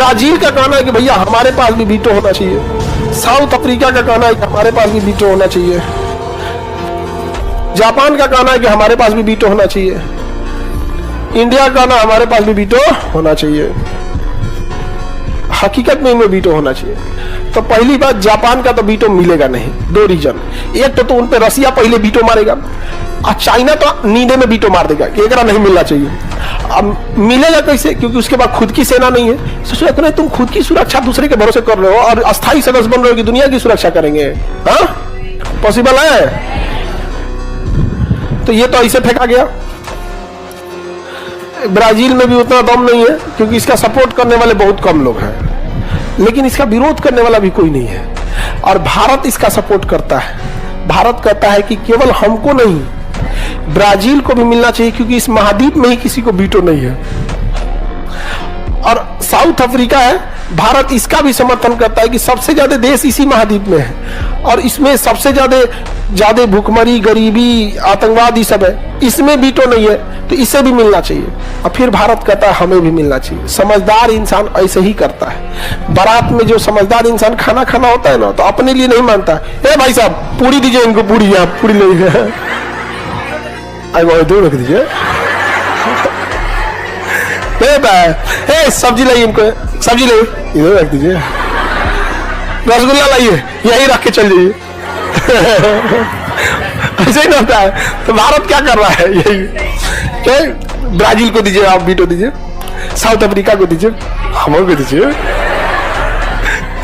Brazil का कहना है कि भैया हमारे पास भी वीटो होना चाहिए। साउथ अफ्रीका का कहना है कि हमारे पास भी वीटो होना चाहिए। जापान का कहना है कि हमारे पास भी वीटो होना चाहिए। इंडिया का कहना हमारे पास भी वीटो होना चाहिए। हकीकत में इनमें वीटो होना चाहिए। तो पहली बात, जापान का तो वीटो मिलेगा नहीं। दो रीजन, एक तो उन पे रसिया पहले वीटो मारेगा और चाइना तो नींदे में वीटो मार देगा कि एकरा नहीं मिलना चाहिए। अब मिलेगा कैसे? क्योंकि उसके बाद खुद की सेना नहीं है। सोचो नहीं, तुम खुद की सुरक्षा दूसरे के भरोसे कर रहे हो और अस्थायी सदस्य बन रहे हो कि दुनिया की सुरक्षा करेंगे। हाँ, पॉसिबल है? तो ये तो ऐसे फेंका गया। ब्राजील में भी उतना दम नहीं है क्योंकि इसका सपोर्ट करने वाले बहुत कम लोग हैं, लेकिन इसका विरोध करने वाला भी कोई नहीं है। और भारत इसका सपोर्ट करता है। भारत कहता है कि केवल हमको नहीं, ब्राजील को भी मिलना चाहिए क्योंकि इस महाद्वीप में ही किसी को वीटो नहीं है। और साउथ अफ्रीका है, भारत इसका भी समर्थन करता है कि सबसे ज्यादा देश इसी महाद्वीप में है और इसमें सबसे ज्यादा भूखमरी, गरीबी, आतंकवाद ये सब है। इसमें वीटो नहीं है तो इसे भी मिलना चाहिए। और फिर भारत कहता है हमें भी मिलना चाहिए। समझदार इंसान ऐसे ही करता है। बारात में जो समझदार इंसान खाना खाना होता है ना, तो अपने लिए नहीं मानता है, भाई साहब पूरी दीजिए इनको, पूरी आप पूरी ले दो रख दीजिए, सब्जी लाइए, इनको सब्जी लाइए, इधर रख दीजिए, रसगुल्ला लाइए, यही रख के चल जाइए। ऐसे ही नहीं होता है। तो भारत क्या कर रहा है? यही क्या, ब्राजील को दीजिए आप वीटो दीजिए, साउथ अफ्रीका को दीजिए, हमें को दीजिए,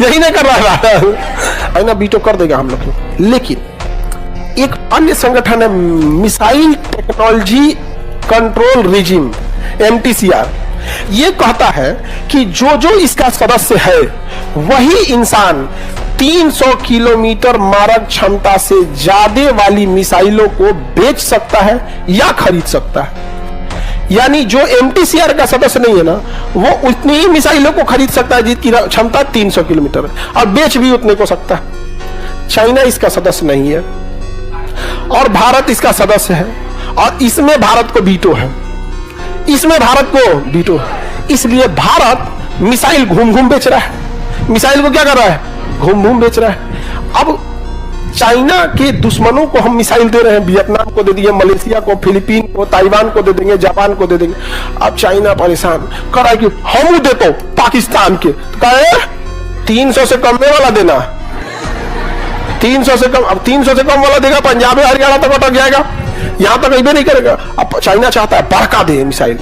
यही नहीं कर रहा है ना, वीटो कर देगा हम लोग को। लेकिन एक अन्य संगठन है, missile technology control regime, MTCR, ये कहता है कि जो जो इसका सदस्य है वही इंसान 300 किलोमीटर मारक क्षमता से ज्यादा वाली मिसाइलों को बेच सकता है या खरीद सकता है। यानी जो MTCR का सदस्य नहीं है ना, वो उतनी ही मिसाइलों को खरीद सकता है जिसकी क्षमता 300 किलोमीटर और बेच भी उतने को सकता है। चाइना इसका सदस्य नहीं है और भारत इसका सदस्य है और इसमें भारत को वीटो है, इसमें भारत को वीटो है। इसलिए भारत मिसाइल घूम घूम बेच रहा है। मिसाइल को क्या कर रहा है? घूम घूम बेच रहा है। अब चाइना के दुश्मनों को हम मिसाइल दे रहे हैं, वियतनाम को दे दिए, मलेशिया को, फिलीपीन को, ताइवान को दे देंगे, जापान को दे देंगे। अब चाइना परेशान कर रहा है कि हम दे तो पाकिस्तान के, तो कहे 300 से कम वाला देना, 300 से कम। अब 300 से कम वाला देगा, पंजाब हरियाणा तक अटक जाएगा, यहां तक अभी नहीं करेगा। अब चाइना चाहता है बड़का दे मिसाइल।